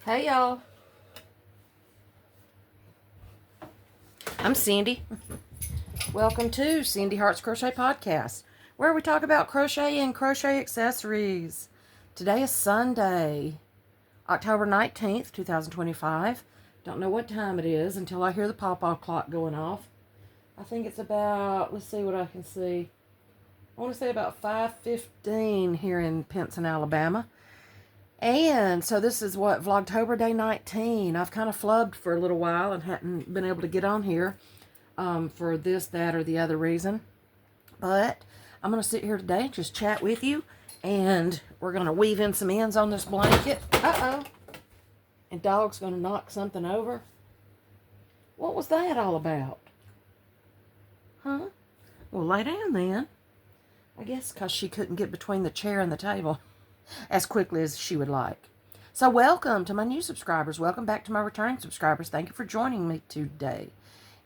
Hey y'all, I'm Cindy. Welcome to Cindy Hart's Crochet Podcast, where we talk about crochet and crochet accessories. Today is Sunday, October 19th, 2025. Don't know what time it is until I hear the pawpaw clock going off. I think it's about, let's see what I can see. I want to say about 5:15 here in Pinson, Alabama. And so this is what, Vlogtober day 19. I've kind of flubbed for a little while and hadn't been able to get on here for this, that, or the other reason. But I'm going to sit here today and just chat with you. And we're going to weave in some ends on this blanket. Uh-oh. And dog's going to knock something over. What was that all about? Huh? Well, lay down then. I guess because she couldn't get between the chair and the table as quickly as she would like. So welcome to my new subscribers. Welcome back to my returning subscribers. Thank you for joining me today.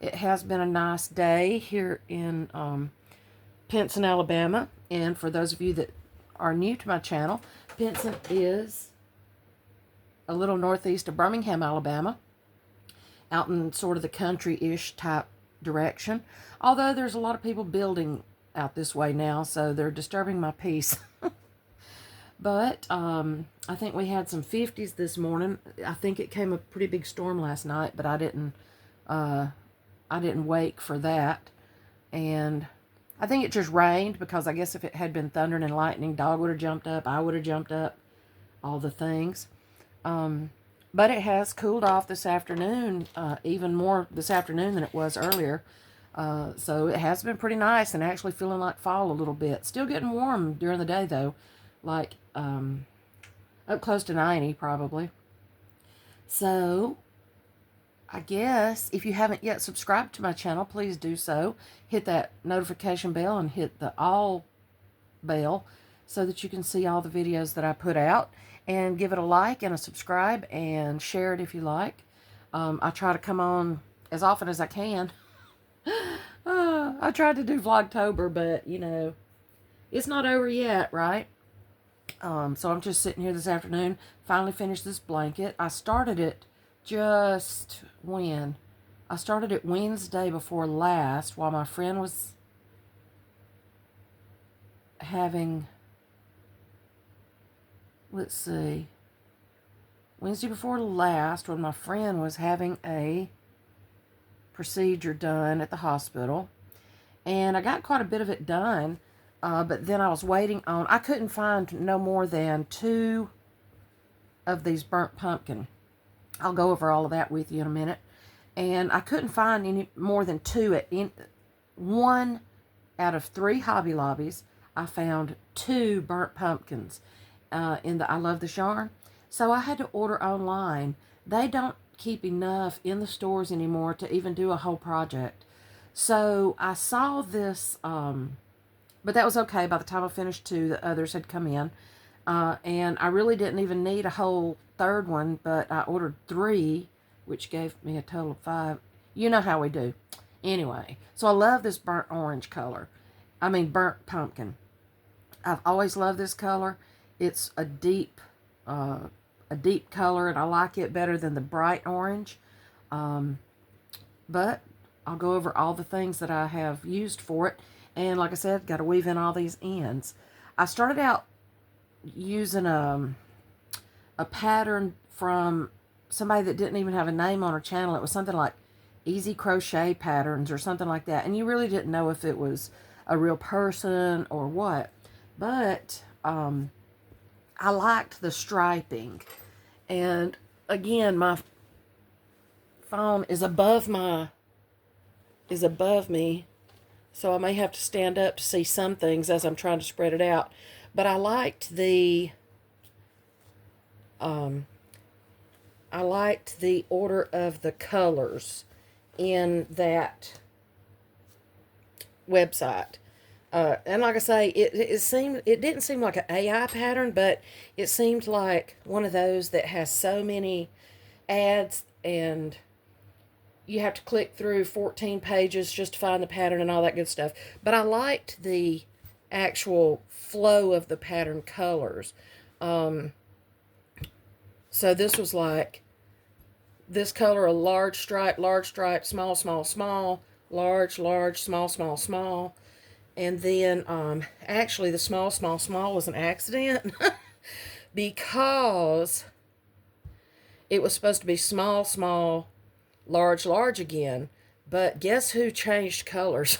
It has been a nice day here in Pinson, Alabama. And for those of you that are new to my channel, Pinson is a little northeast of Birmingham, Alabama, out in sort of the country-ish type direction. Although there's a lot of people building out this way now, so they're disturbing my peace. But I think we had some 50s this morning. I think it came a pretty big storm last night, but I didn't wake for that. And I think it just rained because I guess if it had been thundering and lightning, dog would have jumped up, I would have jumped up, all the things. But it has cooled off this afternoon, even more this afternoon than it was earlier. So it has been pretty nice and actually feeling like fall a little bit. Still getting warm during the day though. Like up close to 90 probably. So I guess if you haven't yet subscribed to my channel, please do so. Hit that notification bell and hit the all bell so that you can see all the videos that I put out, and give it a like and a subscribe and share it if you like. I try to come on as often as I can. I tried to do Vlogtober, but you know, it's not over yet, right? So I'm just sitting here this afternoon, finally finished this blanket. I started it just when? I started it Wednesday before last while my friend was having, let's see, Wednesday before last when my friend was having a procedure done at the hospital. And I got quite a bit of it done. But then I was waiting on, I couldn't find no more than 2 of these burnt pumpkin. I'll go over all of that with you in a minute. And I couldn't find any more than 2 at one out of 3 Hobby Lobbies. I found 2 burnt pumpkins in the I Love This Yarn. So I had to order online. They don't keep enough in the stores anymore to even do a whole project. So I saw this, but that was okay. By the time I finished 2, the others had come in. And I really didn't even need a whole 3rd one, but I ordered 3, which gave me a total of 5. You know how we do. Anyway, so I love this burnt orange color. I mean, burnt pumpkin. I've always loved this color. It's a deep color, and I like it better than the bright orange. But I'll go over all the things that I have used for it. And like I said, got to weave in all these ends. I started out using a pattern from somebody that didn't even have a name on her channel. It was something like Easy Crochet Patterns or something like that. And you really didn't know if it was a real person or what. But I liked the striping. And again, my phone is above me. So I may have to stand up to see some things as I'm trying to spread it out. But I liked the order of the colors in that website. And like I say, it didn't seem like an AI pattern, but it seemed like one of those that has so many ads and you have to click through 14 pages just to find the pattern and all that good stuff. But I liked the actual flow of the pattern colors. So this was like this color, a large stripe, small, small, small, large, large, small, small, small. And then actually the small, small, small was an accident because it was supposed to be small, small, large, large again. But guess who changed colors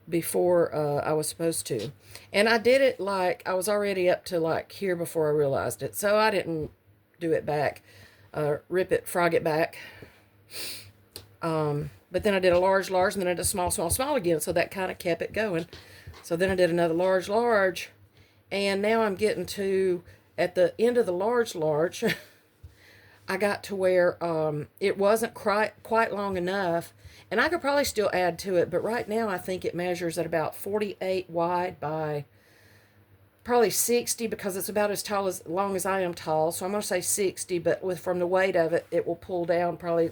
before I was supposed to? And I did it like I was already up to like here before I realized it. So I didn't do it back, rip it, frog it back. But then I did a large, large, and then I did a small, small, small again. So that kind of kept it going. So then I did another large, large. And now I'm getting to, at the end of the large, large, I got to where it wasn't quite long enough. And I could probably still add to it. But right now I think it measures at about 48 wide by probably 60, because it's about as long as I am tall. So I'm going to say 60. But from the weight of it, it will pull down probably,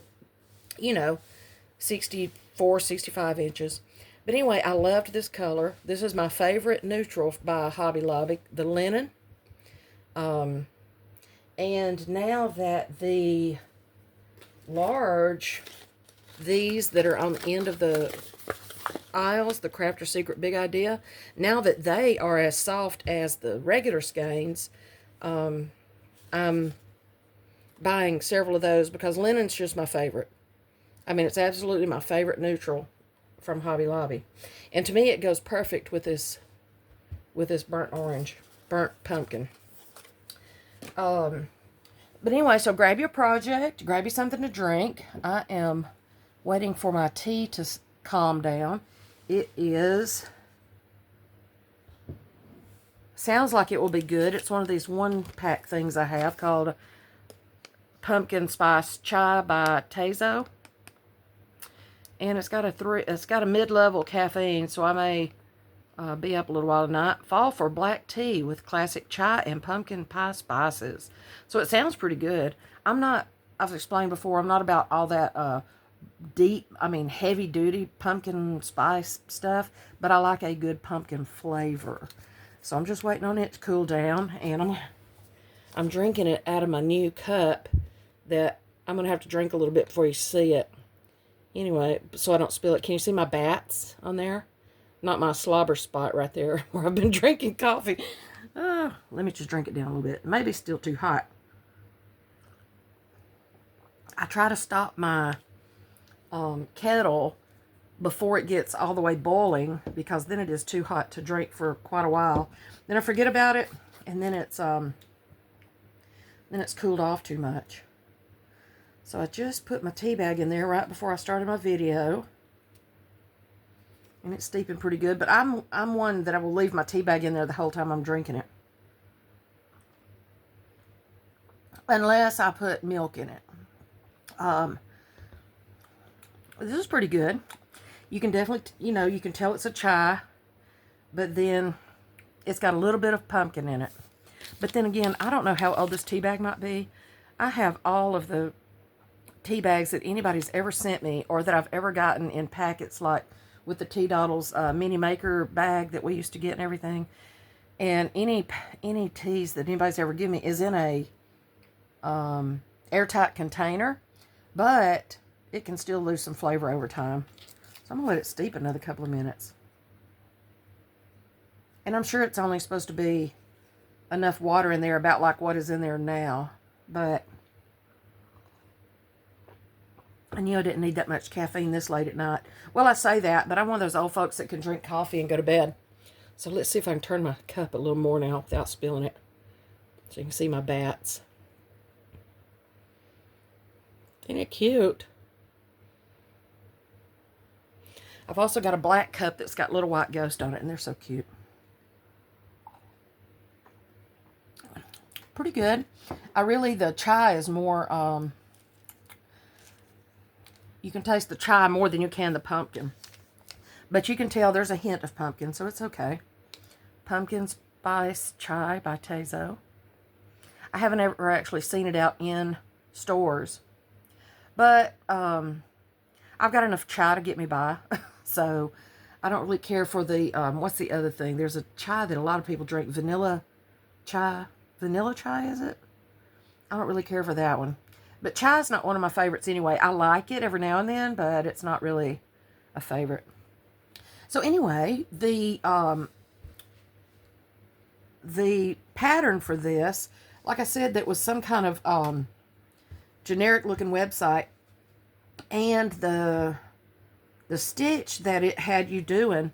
64, 65 inches. But anyway, I loved this color. This is my favorite neutral by Hobby Lobby, the linen. And now that the large, these that are on the end of the aisles, the Crafter Secret Big Idea, now that they are as soft as the regular skeins, I'm buying several of those because linen's just my favorite. I mean, it's absolutely my favorite neutral from Hobby Lobby. And to me, it goes perfect with this burnt pumpkin. But anyway, so grab your project, grab you something to drink. I am waiting for my tea to calm down. It sounds like it will be good. It's one of these one-pack things I have called Pumpkin Spice Chai by Tezo. And it's got a mid-level caffeine, so I may be up a little while tonight. Fall for black tea with classic chai and pumpkin pie spices. So it sounds pretty good. I've explained before, I'm not about all that heavy-duty pumpkin spice stuff, but I like a good pumpkin flavor. So I'm just waiting on it to cool down, and I'm drinking it out of my new cup that I'm going to have to drink a little bit before you see it. Anyway, so I don't spill it. Can you see my bats on there? Not my slobber spot right there where I've been drinking coffee. Let me just drink it down a little bit. Maybe it's still too hot. I try to stop my kettle before it gets all the way boiling, because then it is too hot to drink for quite a while. Then I forget about it, and then it's cooled off too much. So I just put my tea bag in there right before I started my video. And it's steeping pretty good. But I'm one that I will leave my tea bag in there the whole time I'm drinking it. Unless I put milk in it. This is pretty good. You can definitely, you can tell it's a chai. But then it's got a little bit of pumpkin in it. But then again, I don't know how old this tea bag might be. I have all of the tea bags that anybody's ever sent me, or that I've ever gotten in packets, like with the Tea Doddles mini maker bag that we used to get and everything. And any teas that anybody's ever given me is in a airtight container, but it can still lose some flavor over time. So I'm gonna let it steep another couple of minutes. And I'm sure it's only supposed to be enough water in there, about like what is in there now, but I knew I didn't need that much caffeine this late at night. Well, I say that, but I'm one of those old folks that can drink coffee and go to bed. So let's see if I can turn my cup a little more now without spilling it. So you can see my bats. Isn't it cute? I've also got a black cup that's got little white ghosts on it, and they're so cute. Pretty good. The chai is more, you can taste the chai more than you can the pumpkin. But you can tell there's a hint of pumpkin, so it's okay. Pumpkin Spice Chai by Tezo. I haven't ever actually seen it out in stores. But I've got enough chai to get me by. So I don't really care for the, what's the other thing? There's a chai that a lot of people drink. Vanilla chai, is it? I don't really care for that one. But chai's not one of my favorites anyway. I like it every now and then, but it's not really a favorite. So anyway, the pattern for this, like I said, that was some kind of generic looking website, and the stitch that it had you doing.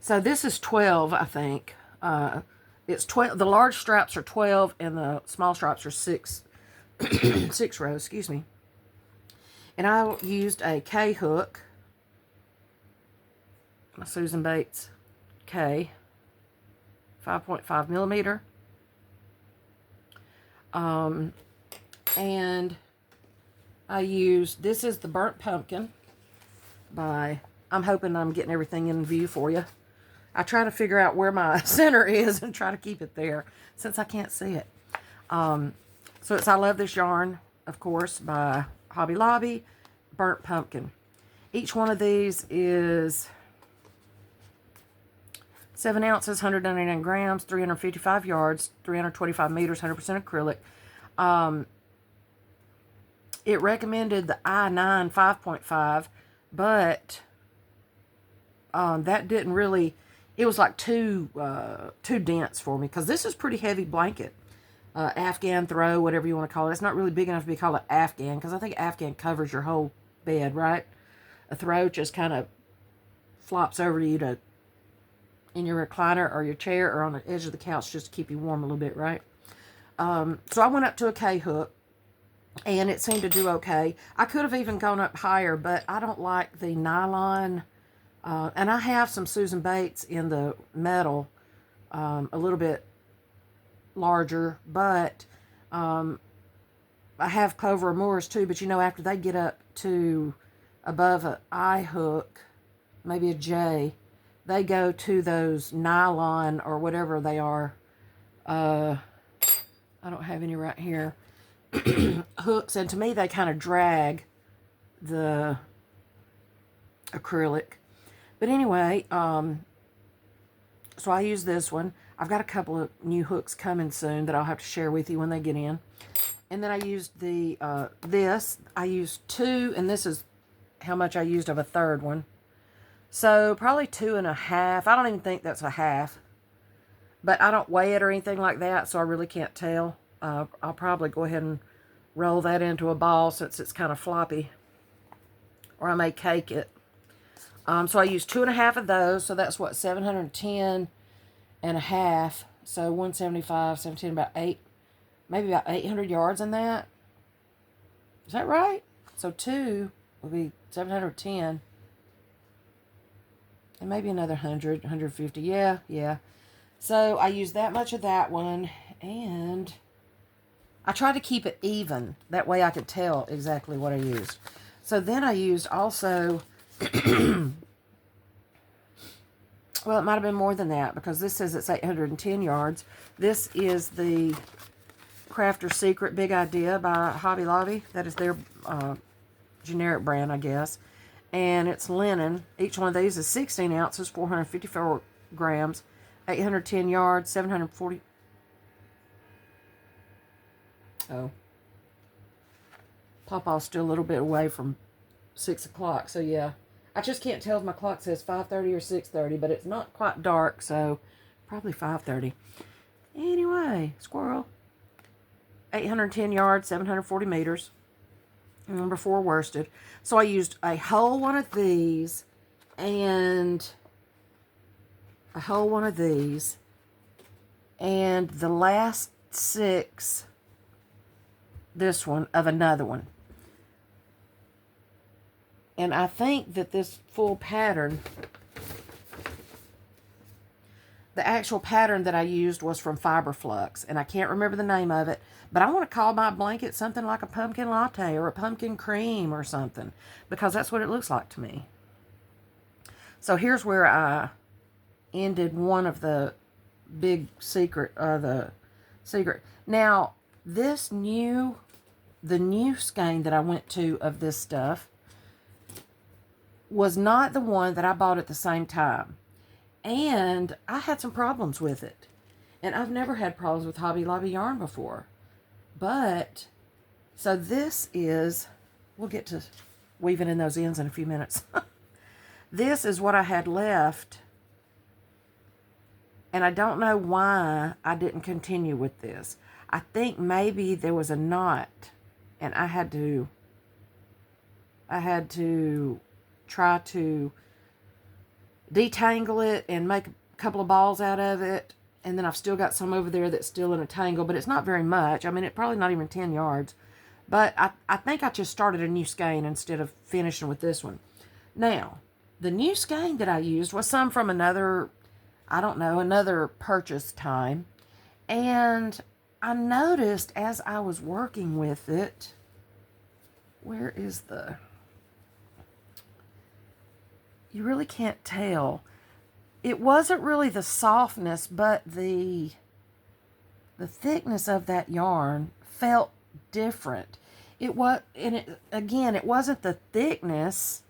So this is 12, I think. It's 12. The large straps are 12, and the small straps are 6 6 rows, excuse me. And I used a K hook, my Susan Bates K, 5.5 millimeter. And I used, this is the Burnt Pumpkin by, I'm hoping I'm getting everything in view for you. I try to figure out where my center is and try to keep it there since I can't see it. So it's I Love This Yarn, of course, by Hobby Lobby, Burnt Pumpkin. Each one of these is 7 ounces, 199 grams, 355 yards, 325 meters, 100% acrylic. It recommended the I9 5.5, but that didn't really, it was like too dense for me, because this is pretty heavy blanket. Afghan throw, whatever you want to call it. It's not really big enough to be called an Afghan, because I think Afghan covers your whole bed, right? A throw just kind of flops over to you to in your recliner or your chair or on the edge of the couch just to keep you warm a little bit, right? So I went up to a K hook, and it seemed to do okay. I could have even gone up higher, but I don't like the nylon. And I have some Susan Bates in the metal, a little bit larger, but I have Clover Moors too, but you know, after they get up to above an I hook, maybe a J, they go to those nylon or whatever they are. I don't have any right here. Hooks, and to me they kind of drag the acrylic. But anyway, so I use this one. I've got a couple of new hooks coming soon that I'll have to share with you when they get in. And then I used the this. I used 2, and this is how much I used of a third one. So probably 2.5. I don't even think that's a half. But I don't weigh it or anything like that, so I really can't tell. I'll probably go ahead and roll that into a ball since it's kind of floppy. Or I may cake it. So I used 2.5 of those, so that's what, 710 and a half. So 175, 17, about 8, maybe about 800 yards in that. Is that right? So 2 will be 710. And maybe another 100, 150. Yeah. So I used that much of that one, and I tried to keep it even. That way I could tell exactly what I used. So then I used also, well, it might have been more than that, because this says it's 810 yards. This is the Crafter's Secret Big Idea by Hobby Lobby. That is their generic brand, I guess. And it's linen. Each one of these is 16 ounces, 454 grams, 810 yards, 740. Oh. Pawpaw's still a little bit away from 6 o'clock, so yeah. I just can't tell if my clock says 5:30 or 6:30, but it's not quite dark, so probably 5:30. Anyway, squirrel. 810 yards, 740 meters. Number 4 worsted. So I used a whole one of these and a whole one of these, and the last 6, this one, of another one. And I think that this full pattern, the actual pattern that I used was from Fiber Flux, and I can't remember the name of it, but I want to call my blanket something like a pumpkin latte or a pumpkin cream or something, because that's what it looks like to me. So here's where I ended one of the big secret, Now, the new skein that I went to of this stuff was not the one that I bought at the same time. And I had some problems with it. And I've never had problems with Hobby Lobby yarn before. But, so this is, we'll get to weaving in those ends in a few minutes. This is what I had left. And I don't know why I didn't continue with this. I think maybe there was a knot and I had to try to detangle it and make a couple of balls out of it. And then I've still got some over there that's still in a tangle, but it's not very much. I mean, it's probably not even 10 yards. But I think I just started a new skein instead of finishing with this one. Now, the new skein that I used was some from another, I don't know, another purchase time. And I noticed as I was working with it, where is the, you really can't tell. It wasn't really the softness, but the thickness of that yarn felt different. It was, and it wasn't the thickness,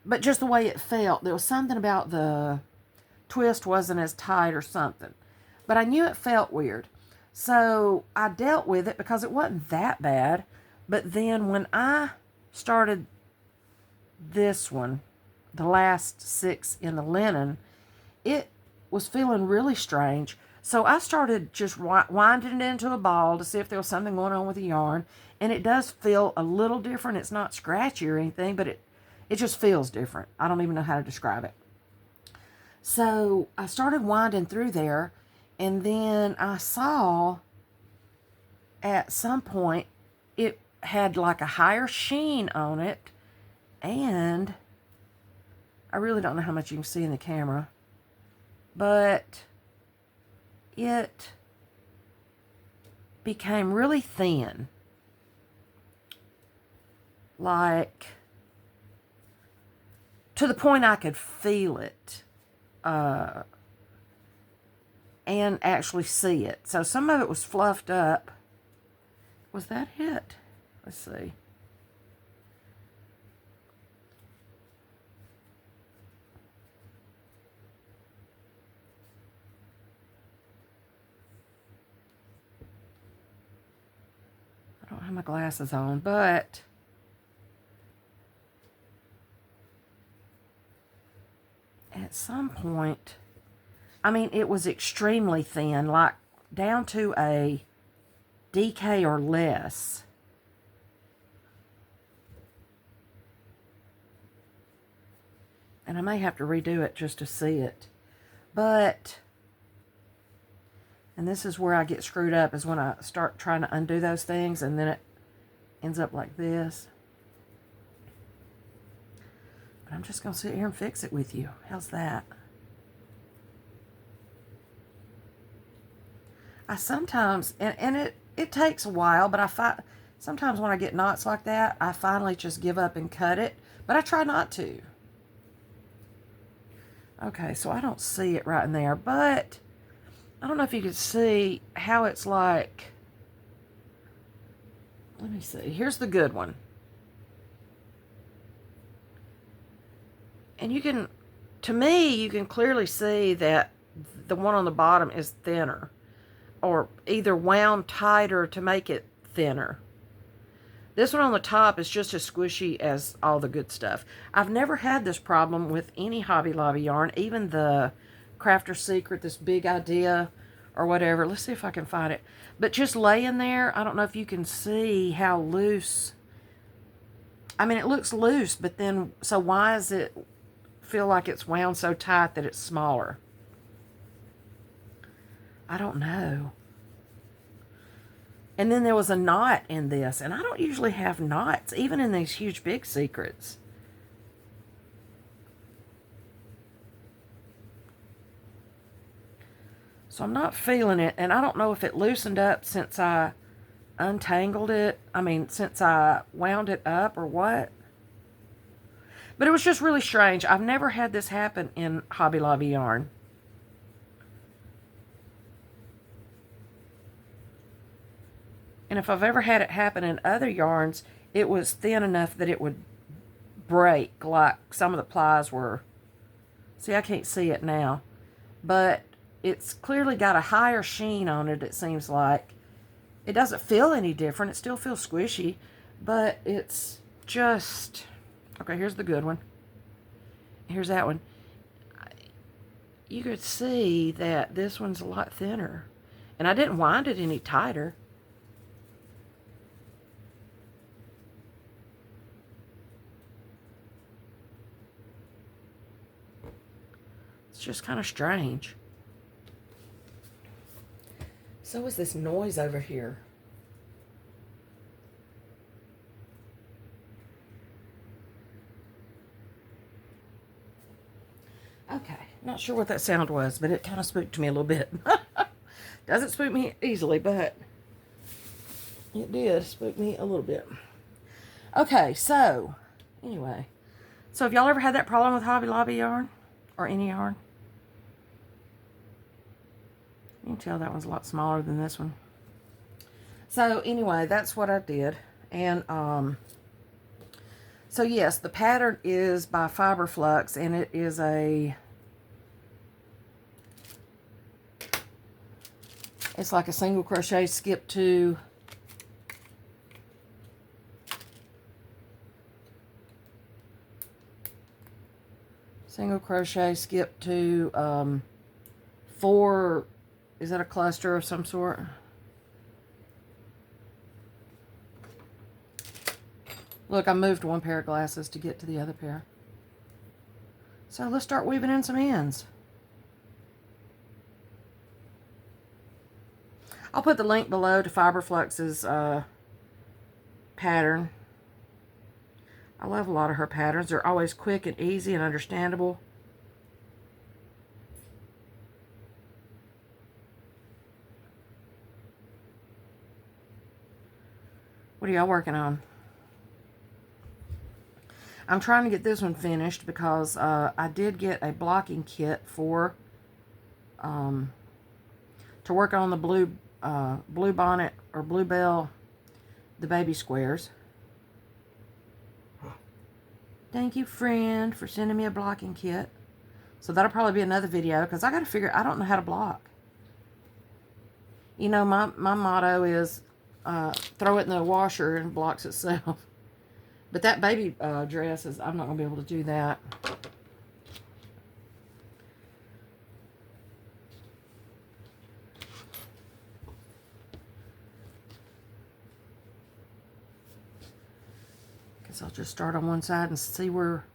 but just the way it felt. There was something about the twist wasn't as tight or something. But I knew it felt weird. So I dealt with it because it wasn't that bad. But then when I started this one, the last 6 in the linen, it was feeling really strange. So I started just winding it into a ball to see if there was something going on with the yarn. And it does feel a little different. It's not scratchy or anything, but it just feels different. I don't even know how to describe it. So I started winding through there, and then I saw at some point it had like a higher sheen on it, and I really don't know how much you can see in the camera, but it became really thin, like to the point I could feel it and actually see it. So some of it was fluffed up. Was that it? Let's see. I don't have my glasses on, but at some point, I mean, it was extremely thin, like down to a DK or less. And I may have to redo it just to see it. But, and this is where I get screwed up, is when I start trying to undo those things and then it ends up like this. But I'm just going to sit here and fix it with you. How's that? I sometimes, and it takes a while, but sometimes when I get knots like that, I finally just give up and cut it. But I try not to. Okay, so I don't see it right in there, but I don't know if you can see how it's like. Let me see. Here's the good one. And you can, to me, you can clearly see that the one on the bottom is thinner, or either wound tighter to make it thinner. This one on the top is just as squishy as all the good stuff. I've never had this problem with any Hobby Lobby yarn, even the Crafter's Secret, this Big Idea or whatever. Let's see if I can find it. But just laying there, I don't know if you can see how loose. I mean, it looks loose, but then, so why does it feel like it's wound so tight that it's smaller? I don't know. And then there was a knot in this, and I don't usually have knots, even in these huge big secrets. So I'm not feeling it, and I don't know if it loosened up since I untangled it. I mean, since I wound it up or what. But it was just really strange. I've never had this happen in Hobby Lobby yarn. And if I've ever had it happen in other yarns, it was thin enough that it would break, like some of the plies were. See, I can't see it now. But it's clearly got a higher sheen on it, it seems like. It doesn't feel any different. It still feels squishy, but it's just... Okay, here's the good one. Here's that one. You could see that this one's a lot thinner. And I didn't wind it any tighter. It's just kind of strange. So is this noise over here. Okay, not sure what that sound was, but it kind of spooked me a little bit. Doesn't spook me easily, but it did spook me a little bit. Okay, so anyway. So have y'all ever had that problem with Hobby Lobby yarn? Or any yarn? You can tell that one's a lot smaller than this one. So anyway, that's what I did. And so yes, the pattern is by Fiber Flux, and it is it's like a single crochet, skip 2, single crochet, skip 2, 4, is that a cluster of some sort? Look, I moved one pair of glasses to get to the other pair. So let's start weaving in some ends. I'll put the link below to Fiber Flux's pattern. I love a lot of her patterns. They're always quick and easy and understandable. What are y'all working on? I'm trying to get this one finished because I did get a blocking kit for to work on the blue bonnet or bluebell, the baby squares. Thank you, friend, for sending me a blocking kit. So that'll probably be another video because I got to figure, I don't know how to block. You know, my motto is throw it in the washer and it blocks itself. But that baby dress is, I'm not going to be able to do that. Guess I'll just start on one side and see where...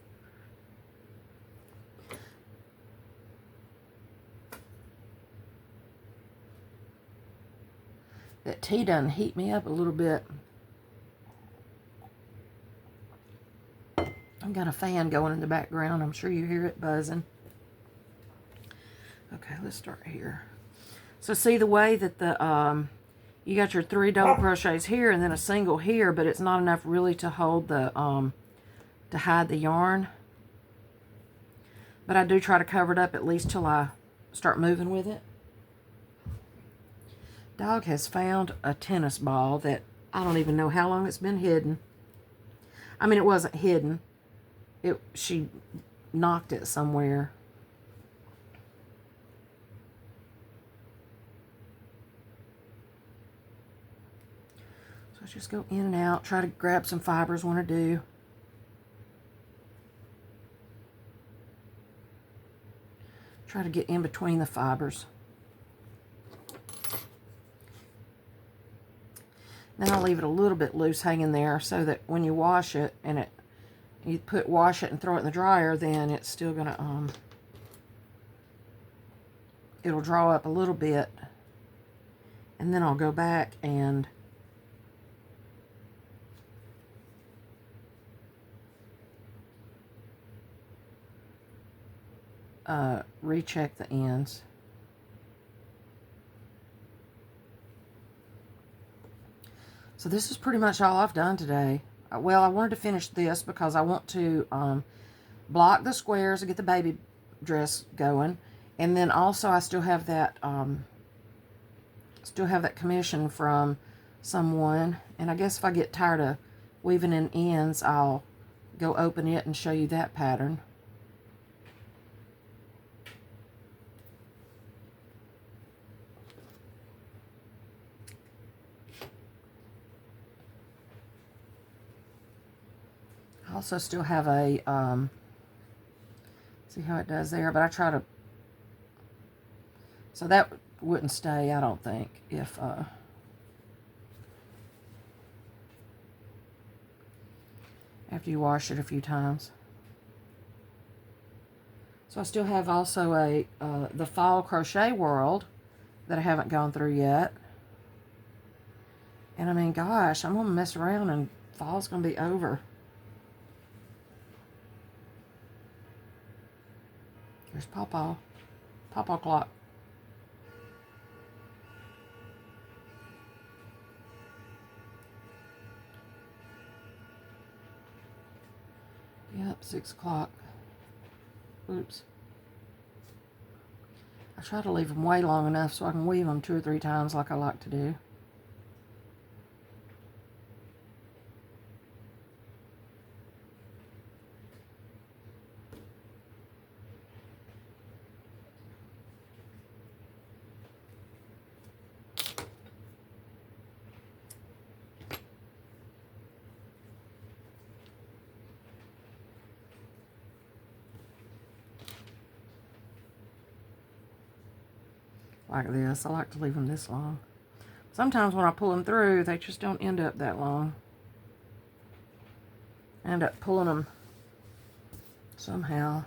That tea done heat me up a little bit. I've got a fan going in the background. I'm sure you hear it buzzing. Okay, let's start here. So see the way that the you got your 3 double crochets here and then a single here, but it's not enough really to hold the to hide the yarn. But I do try to cover it up at least till I start moving with it. Dog has found a tennis ball that I don't even know how long it's been hidden. I mean, it wasn't hidden. She knocked it somewhere. So let's just go in and out, try to grab some fibers when I do. Try to get in between the fibers. Then I'll leave it a little bit loose hanging there so that when you wash it and you wash it and throw it in the dryer, then it's still gonna it'll draw up a little bit, and then I'll go back and recheck the ends. So this is pretty much all I've done today. Well, I wanted to finish this because I want to block the squares and get the baby dress going. And then also I still have that commission from someone. And I guess if I get tired of weaving in ends, I'll go open it and show you that pattern. also still have a, see how it does there, but I try to, so that wouldn't stay, I don't think, if, after you wash it a few times. So I still have also a, the Fall Crochet World that I haven't gone through yet. And I mean, gosh, I'm going to mess around and fall's going to be over. Here's Pawpaw. Pawpaw clock. Yep, 6 o'clock. Oops. I try to leave them way long enough so I can weave them 2 or 3 times like I like to do. Like this. I like to leave them this long. Sometimes when I pull them through, they just don't end up that long. I end up pulling them somehow.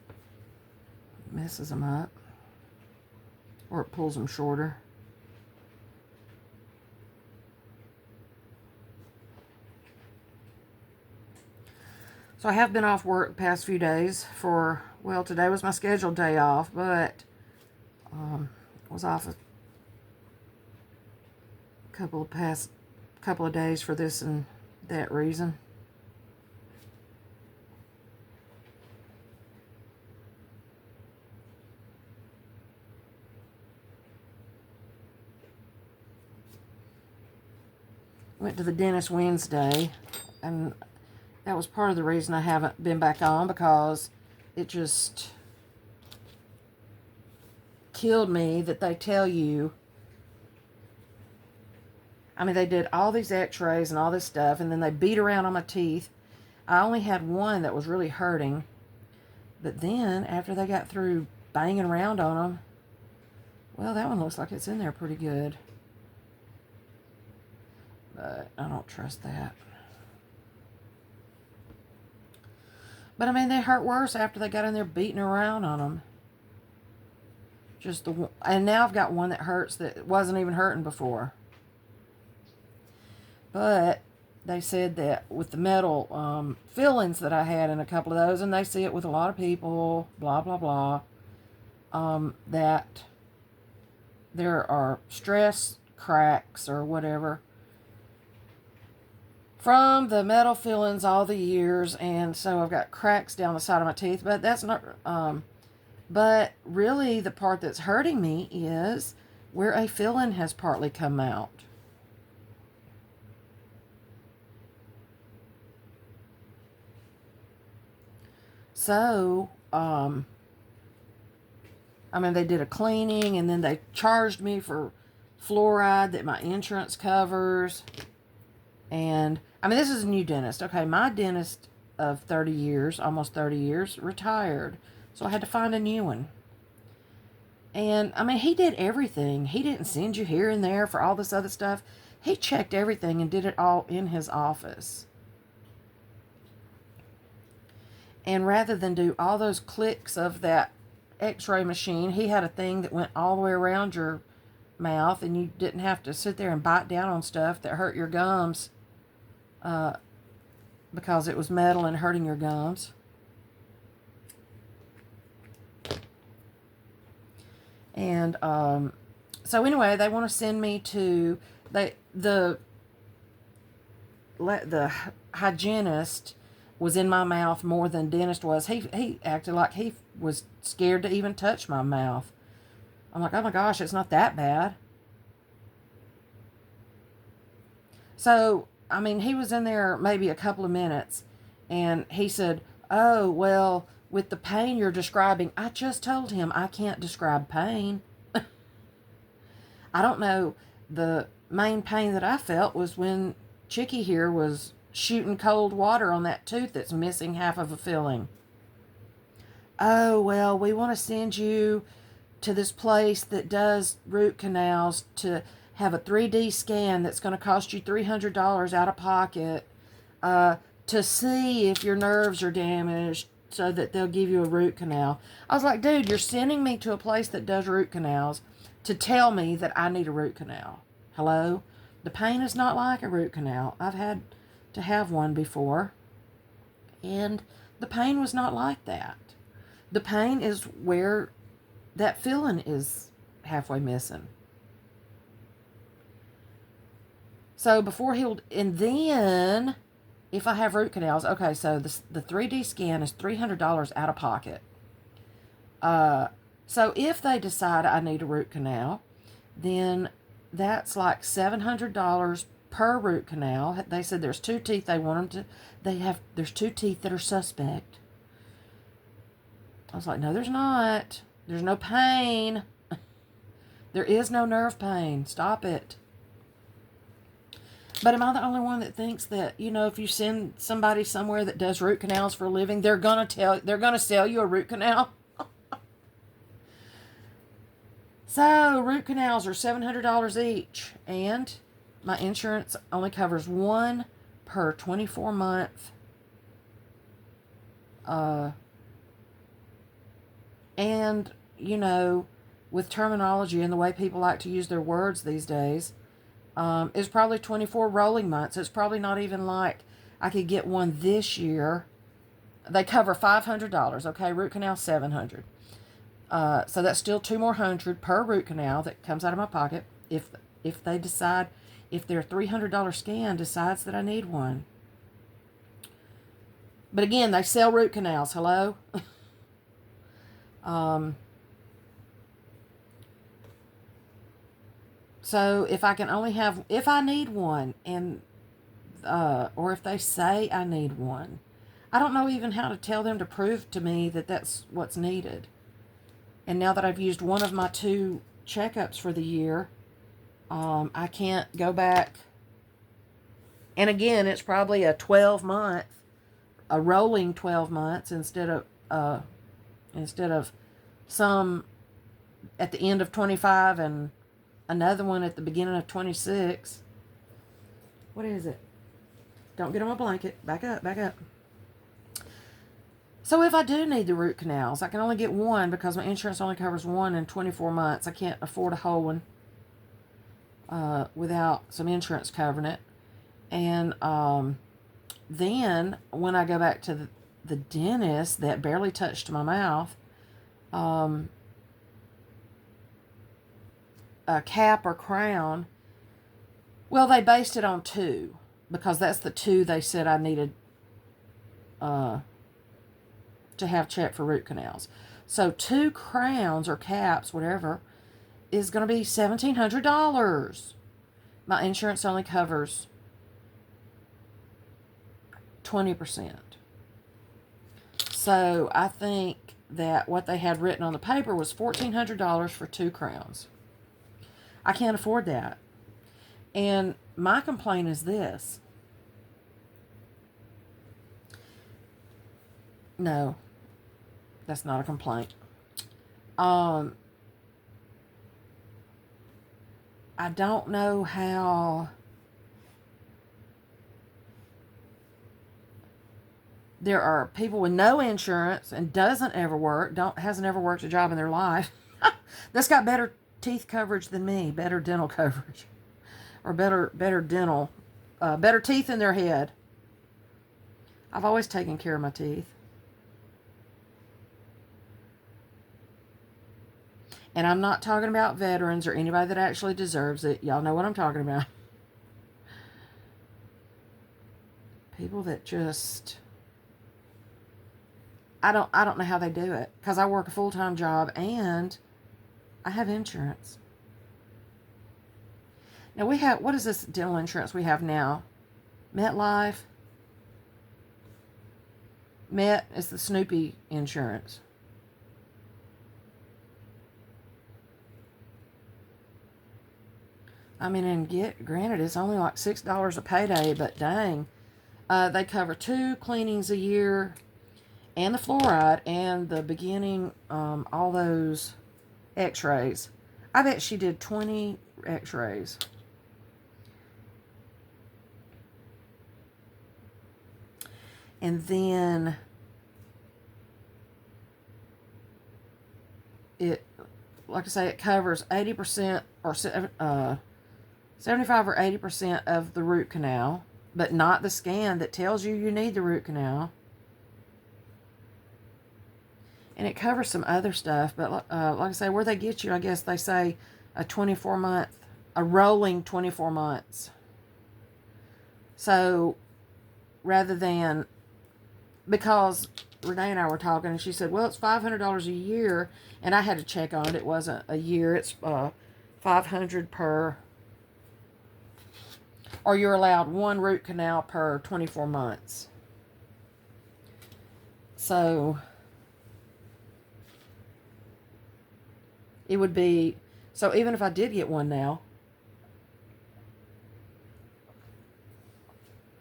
It messes them up. Or it pulls them shorter. So I have been off work the past few days for, well, today was my scheduled day off, but was off a couple of days for this and that reason. Went to the dentist Wednesday, and that was part of the reason I haven't been back on, because it just killed me that they tell you. I mean, they did all these x-rays and all this stuff, and then they beat around on my teeth. I only had one that was really hurting, but then after they got through banging around on them, well, that one looks like it's in there pretty good, but I don't trust that. But I mean, they hurt worse after they got in there beating around on them. Just the, and now I've got one that hurts that wasn't even hurting before. But they said that with the metal fillings that I had in a couple of those, and they see it with a lot of people, blah, blah, blah, that there are stress cracks or whatever from the metal fillings all the years, and so I've got cracks down the side of my teeth, but that's not, but really the part that's hurting me is where a filling has partly come out. So, I mean, they did a cleaning, and then they charged me for fluoride that my insurance covers. And, I mean, this is a new dentist. Okay, my dentist of 30 years, almost 30 years, retired. So I had to find a new one. And, I mean, he did everything. He didn't send you here and there for all this other stuff. He checked everything and did it all in his office. And rather than do all those clicks of that x-ray machine, he had a thing that went all the way around your mouth, and you didn't have to sit there and bite down on stuff that hurt your gums because it was metal and hurting your gums. And so anyway, they want to send me to the hygienist was in my mouth more than dentist was. He acted like he was scared to even touch my mouth. I'm like, oh my gosh, it's not that bad. So, I mean, he was in there maybe a couple of minutes, and he said, oh, well, with the pain you're describing, I just told him I can't describe pain. I don't know. The main pain that I felt was when Chicky here was shooting cold water on that tooth that's missing half of a filling. Oh, well, we want to send you to this place that does root canals to have a 3D scan that's going to cost you $300 out of pocket to see if your nerves are damaged so that they'll give you a root canal. I was like, dude, you're sending me to a place that does root canals to tell me that I need a root canal. Hello? The pain is not like a root canal. I've had to have one before, and the pain was not like that. The pain is where that filling is halfway missing. So before he'll, and then if I have root canals, okay, so the 3D scan is $300 out of pocket. So if they decide I need a root canal, then that's like $700 per root canal. They said there's 2 teeth they want them to, there's 2 teeth that are suspect. I was like, no, there's not. There's no pain. There is no nerve pain. Stop it. But am I the only one that thinks that, you know, if you send somebody somewhere that does root canals for a living, they're gonna sell you a root canal? So root canals are $700 each, and my insurance only covers 1 per 24 month. And, you know, with terminology and the way people like to use their words these days, it's probably 24 rolling months. It's probably not even like I could get one this year. They cover $500, okay? Root canal, $700. So that's still $200 more per root canal that comes out of my pocket if they decide, if their $300 scan decides that I need one. But again, they sell root canals. Hello? So if I can only have, if I need one, and or if they say I need one, I don't know even how to tell them to prove to me that that's what's needed. And now that I've used one of my 2 checkups for the year, I can't go back. And again, it's probably a 12-month, a rolling 12 months instead of some at the end of 25 and another one at the beginning of 26. What is it? Don't get on my blanket. Back up, back up. So if I do need the root canals, I can only get one because my insurance only covers 1 in 24 months. I can't afford a whole one without some insurance covering it. And then when I go back to the dentist that barely touched my mouth, a cap or crown, well, they based it on 2 because that's the 2 they said I needed to have checked for root canals. So 2 crowns or caps, whatever, is going to be $1,700. My insurance only covers 20%. So I think that what they had written on the paper was $1,400 for 2 crowns. I can't afford that. And my complaint is this. No, that's not a complaint. I don't know how there are people with no insurance and hasn't ever worked a job in their life that's got better teeth coverage than me, better dental coverage, or better dental, better teeth in their head. I've always taken care of my teeth. And I'm not talking about veterans or anybody that actually deserves it. Y'all know what I'm talking about. People that just, I don't know how they do it, because I work a full-time job and I have insurance. Now we have, what is this dental insurance we have now? MetLife. Met is the Snoopy insurance. I mean, and granted, it's only like $6 a payday, but dang, They cover 2 cleanings a year, and the fluoride, and the beginning, all those x-rays. I bet she did 20 x-rays. And then it, like I say, it covers 80% or 75 or 80% of the root canal, but not the scan that tells you need the root canal. And it covers some other stuff, but like I say, where they get you, I guess they say a rolling 24 months. So rather than, because Renee and I were talking, and she said, well, it's $500 a year, and I had to check on it. It wasn't a year. It's $500 per, or you're allowed 1 root canal per 24 months. So it would be, so even if I did get one now,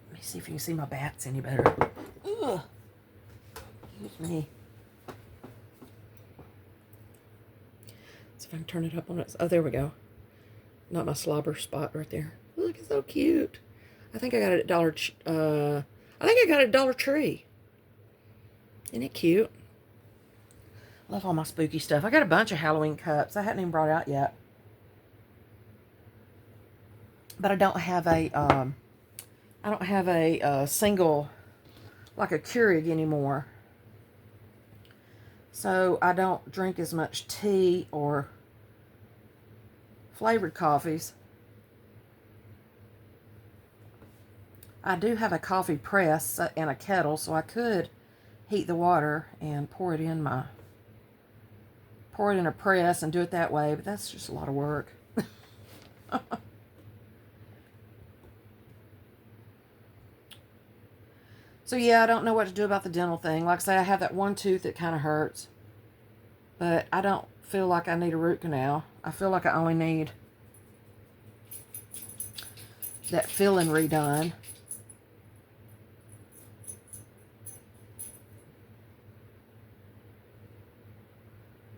let me see if you can see my bats any better. Ugh. Excuse me. See if I can turn it up on it. Oh, there we go. Not my slobber spot right there. Look, it's so cute. I think I got it at Dollar Tree. Isn't it cute? Love all my spooky stuff. I got a bunch of Halloween cups. I hadn't even brought out yet. But I don't have a single, like a Keurig anymore. So I don't drink as much tea or flavored coffees. I do have a coffee press and a kettle, so I could heat the water and pour it in a press and do it that way, but that's just a lot of work. So yeah, I don't know what to do about the dental thing. Like I say, I have that one tooth that kind of hurts, but I don't feel like I need a root canal. I feel like I only need that filling redone.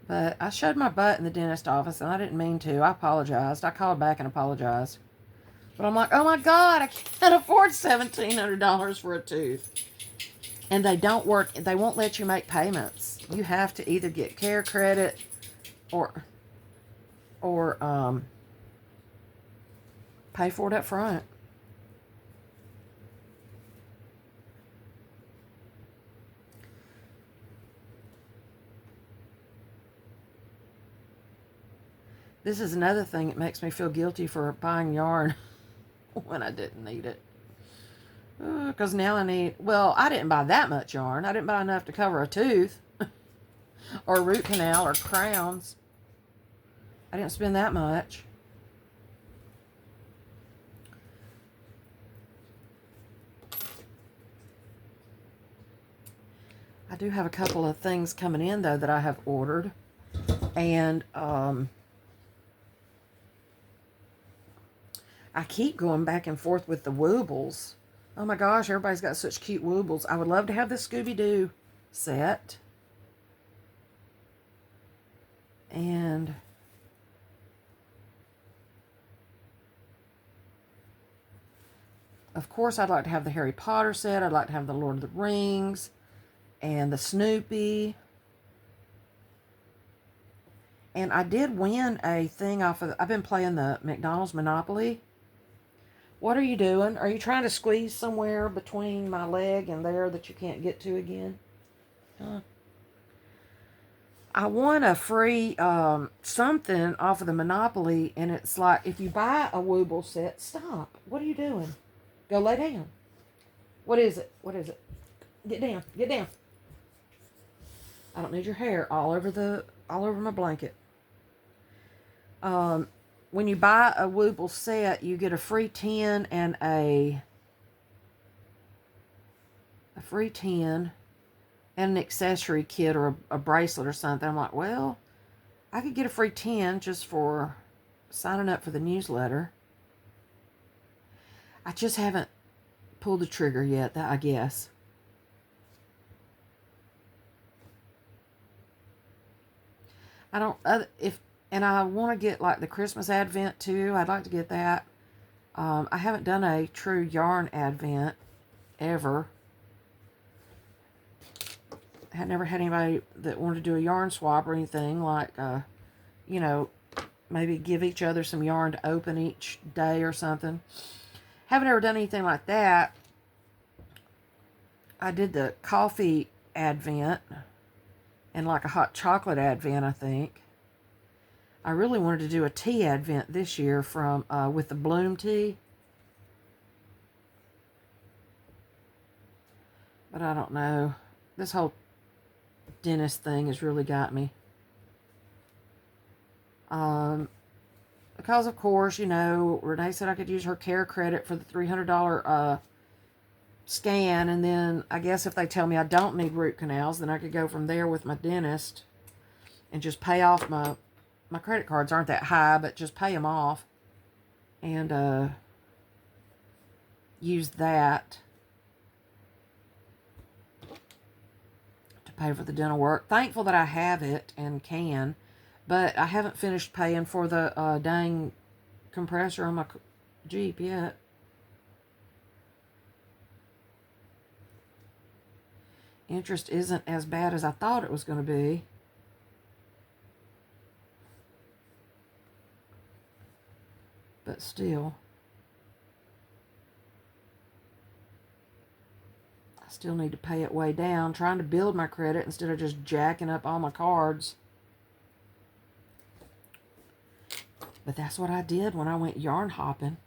But I showed my butt in the dentist office, and I didn't mean to. I apologized. I called back and apologized. But I'm like, oh my God, I can't afford $1,700 for a tooth. And they don't work. They won't let you make payments. You have to either get care credit or pay for it up front. This is another thing that makes me feel guilty for buying yarn when I didn't need it. Because now I need, well, I didn't buy that much yarn. I didn't buy enough to cover a tooth or a root canal or crowns. I didn't spend that much. I do have a couple of things coming in, though, that I have ordered. And I keep going back and forth with the woobles. Oh my gosh, everybody's got such cute woobles. I would love to have the Scooby-Doo set. And of course, I'd like to have the Harry Potter set. I'd like to have the Lord of the Rings and the Snoopy. And I did win a thing off of, I've been playing the McDonald's Monopoly. What are you doing? Are you trying to squeeze somewhere between my leg and there that you can't get to again? Huh? I won a free something off of the Monopoly, and it's like, if you buy a Wooble set, stop. What are you doing? Go lay down. What is it? What is it? Get down. Get down. I don't need your hair all over my blanket. When you buy a Wooble set, you get a free tin and a free tin and an accessory kit or a bracelet or something. I'm like, well, I could get a free tin just for signing up for the newsletter. I just haven't pulled the trigger yet, I guess. I don't, and I want to get like the Christmas Advent too. I'd like to get that. I haven't done a true yarn Advent ever. I had never had anybody that wanted to do a yarn swap or anything, like, you know, maybe give each other some yarn to open each day or something. Haven't ever done anything like that. I did the coffee Advent and like a hot chocolate Advent, I think. I really wanted to do a tea Advent this year from with the Bloom tea. But I don't know. This whole dentist thing has really got me. Because, of course, you know, Renee said I could use her care credit for the $300 scan. And then I guess if they tell me I don't need root canals, then I could go from there with my dentist and just pay off my credit cards. Aren't that high, but just pay them off. And use that to pay for the dental work. Thankful that I have it and can. But I haven't finished paying for the dang compressor on my Jeep yet. Interest isn't as bad as I thought it was going to be. But still. I still need to pay it way down. Trying to build my credit instead of just jacking up all my cards. But that's what I did when I went yarn hopping.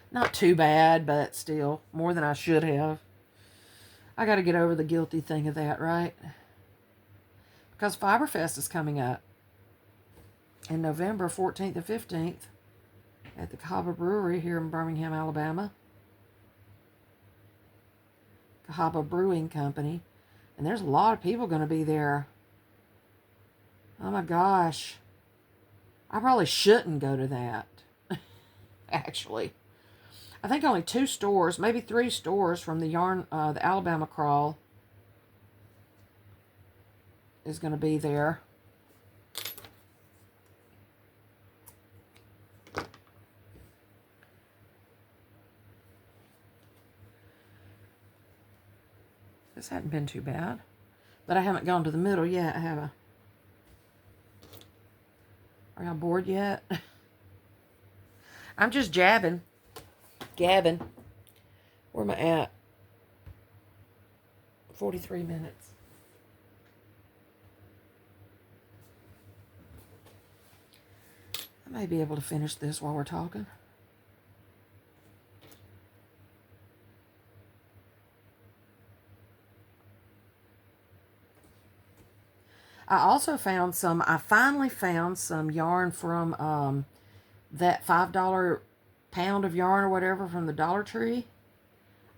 Not too bad, but still, more than I should have. I got to get over the guilty thing of that, right? Because Fiberfest is coming up in November 14th and 15th at the Cahaba Brewery here in Birmingham, Alabama. Cahaba Brewing Company. And there's a lot of people going to be there. Oh my gosh. I probably shouldn't go to that, actually. I think only 2 stores, maybe 3 stores from the the Alabama Crawl is going to be there. This hadn't been too bad, but I haven't gone to the middle yet, have I? Are y'all bored yet? I'm just gabbing. Where am I at? 43 minutes. I may be able to finish this while we're talking. I finally found some yarn from that $5 pound of yarn or whatever from the Dollar Tree.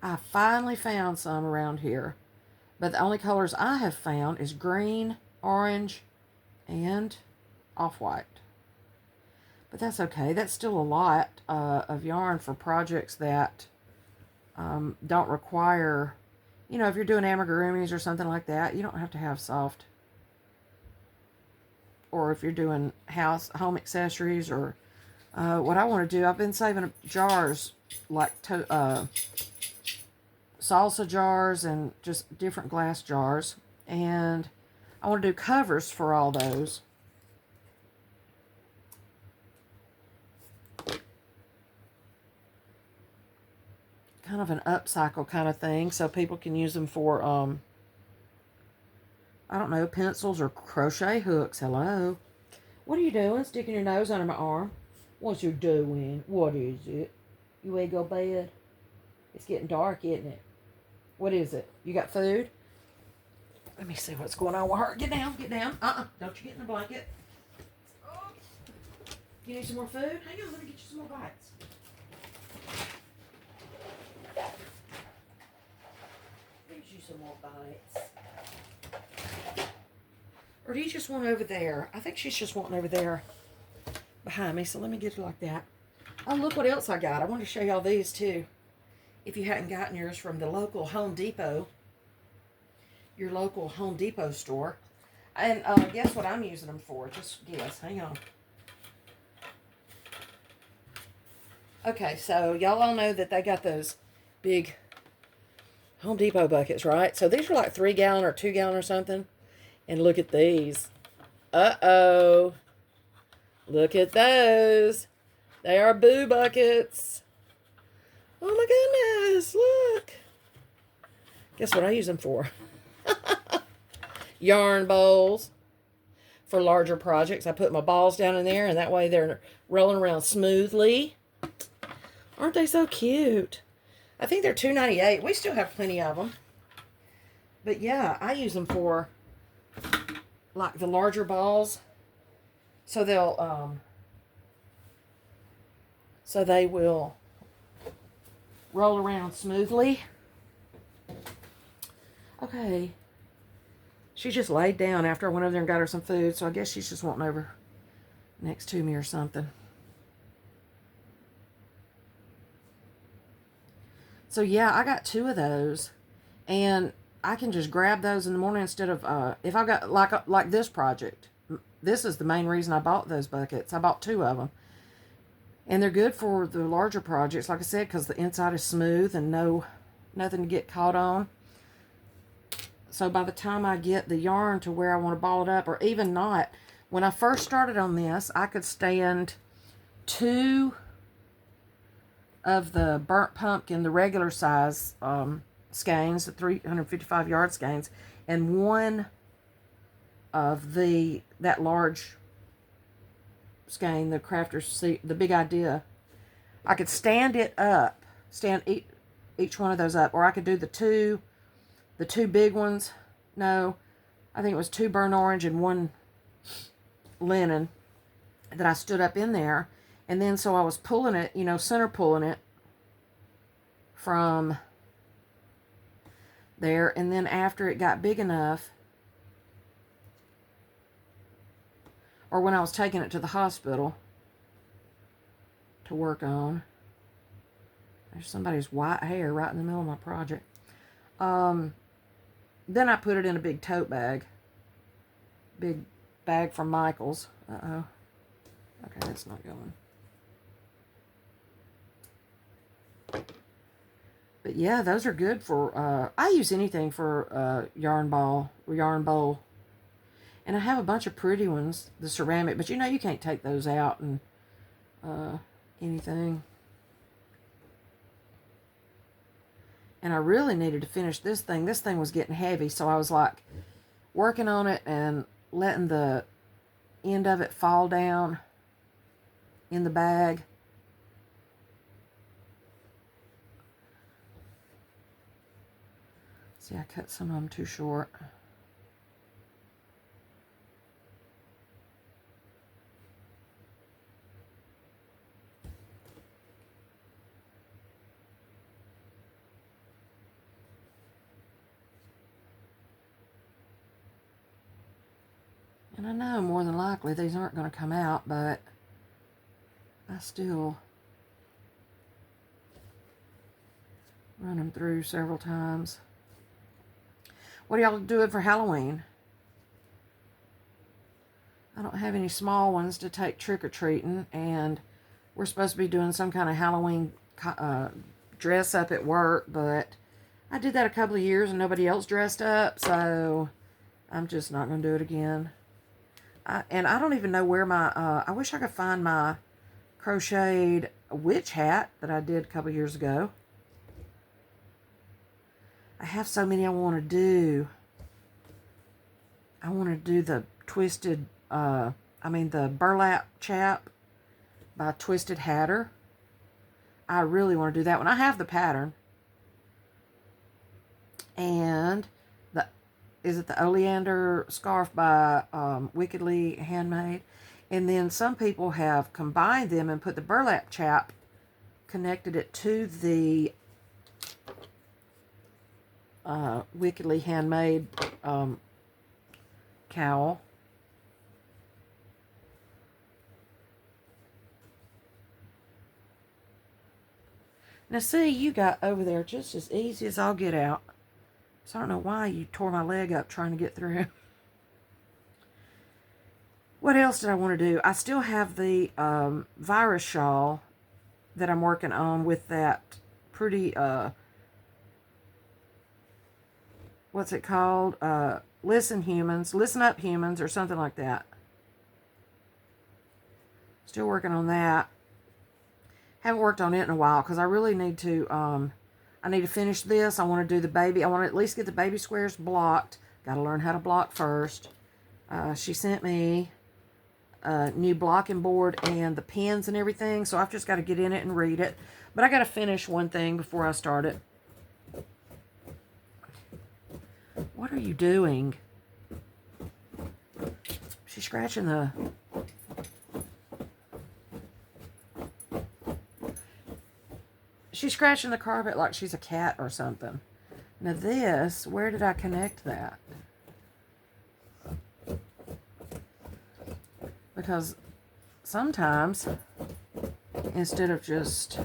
I finally found some around here. But the only colors I have found is green, orange, and off-white. But that's okay. That's still a lot of yarn for projects that don't require, you know, if you're doing amigurumis or something like that, you don't have to have soft. Or if you're doing home accessories or what I want to do, I've been saving jars like salsa jars and just different glass jars. And I want to do covers for all those. Kind of an upcycle kind of thing, so people can use them for, I don't know, pencils or crochet hooks. Hello. What are you doing? Sticking your nose under my arm? What you doing? What is it? You ready to go to bed? It's getting dark, isn't it? What is it? You got food? Let me see what's going on with her. Get down, get down. Don't you get in the blanket. Oh. You need some more food? Hang on, let me get you some more bites. Get you some more bites. Or do you just want over there? I think she's just wanting over there behind me, so let me get her like that. Oh, look what else I got. I want to show y'all these too. if you hadn't gotten yours from the local Home Depot, your local Home Depot store. And guess what I'm using them for? Just guess. Hang on. Okay, so y'all all know that they got those big Home Depot buckets, right? So these are like 3 gallon or 2 gallon or something. And look at these. Uh-oh. Look at those. They are boo buckets. Oh my goodness, look. Guess what I use them for? Yarn bowls. For larger projects, I put my balls down in there, and that way they're rolling around smoothly. Aren't they so cute? I think they're $2.98. We still have plenty of them. But yeah, I use them for like the larger balls. So they will roll around smoothly. Okay. She just laid down after I went over there and got her some food, so I guess she's just wanting over next to me or something. So yeah, I got 2 of those, and I can just grab those in the morning instead of, if I got, like this project. This is the main reason I bought those buckets. I bought 2 of them. And they're good for the larger projects, like I said, because the inside is smooth and nothing to get caught on. So by the time I get the yarn to where I want to ball it up, or even not, when I first started on this, I could stand 2 of the burnt pumpkin, the regular size skeins, the 355 yard skeins, and 1 of that large skein, the crafter's the big idea. I could stand it up, stand each one of those up, or I could do the two big ones. No, I think it was 2 burnt orange and 1 linen that I stood up in there. And then so I was pulling it, center pulling it from there. And then after it got big enough, or when I was taking it to the hospital to work on, there's somebody's white hair right in the middle of my project. Then I put it in a big tote bag. Big bag from Michael's. Uh-oh. Okay, that's not going. But yeah, those are good for, I use anything for yarn bowl. And I have a bunch of pretty ones, the ceramic, but you can't take those out and anything. And I really needed to finish this thing. This thing was getting heavy, so I was like working on it and letting the end of it fall down in the bag. See, I cut some of them too short. And I know more than likely these aren't going to come out, but I still run them through several times. What are y'all doing for Halloween? I don't have any small ones to take trick-or-treating, and we're supposed to be doing some kind of Halloween dress up at work, but I did that a couple of years and nobody else dressed up, so I'm just not going to do it again. And I don't even know where my, I wish I could find my crocheted witch hat that I did a couple years ago. I have so many I want to do. I want to do the twisted, the burlap chap by Twisted Hatter. I really want to do that one. I have the pattern. And is it the oleander scarf by Wickedly Handmade? And then some people have combined them and put the burlap chap, connected it to the Wickedly Handmade cowl. Now see, you got over there just as easy as I'll get out. So I don't know why you tore my leg up trying to get through. What else did I want to do? I still have the virus shawl that I'm working on with that pretty, what's it called? Listen Up Humans, or something like that. Still working on that. Haven't worked on it in a while because I really need to, I need to finish this. I want to do the baby. I want to at least get the baby squares blocked. Got to learn how to block first. She sent me a new blocking board and the pins and everything, so I've just got to get in it and read it. But I got to finish one thing before I start it. What are you doing? She's scratching the... She's scratching the carpet like she's a cat or something. Now this, where did I connect that? Because sometimes, instead of just...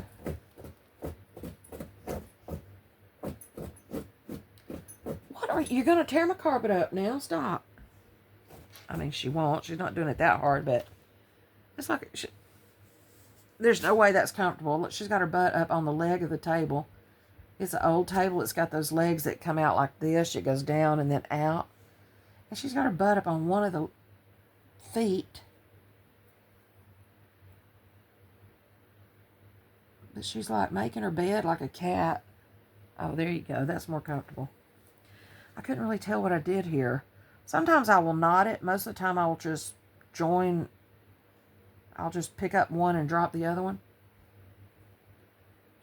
What are you going to tear my carpet up now? Stop. I mean, she won't. She's not doing it that hard, but it's like... There's no way that's comfortable. She's got her butt up on the leg of the table. It's an old table. It's got those legs that come out like this. It goes down and then out. And she's got her butt up on one of the feet. But she's like making her bed like a cat. Oh, there you go. That's more comfortable. I couldn't really tell what I did here. Sometimes I will knot it. Most of the time I will just join... I'll just pick up one and drop the other one.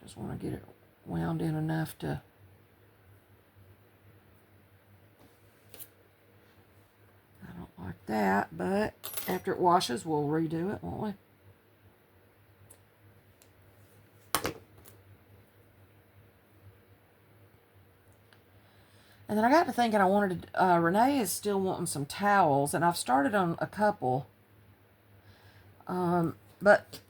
Just want to get it wound in enough to... I don't like that, but after it washes, we'll redo it, won't we? And then I got to thinking I wanted to... Renee is still wanting some towels, and I've started on a couple... but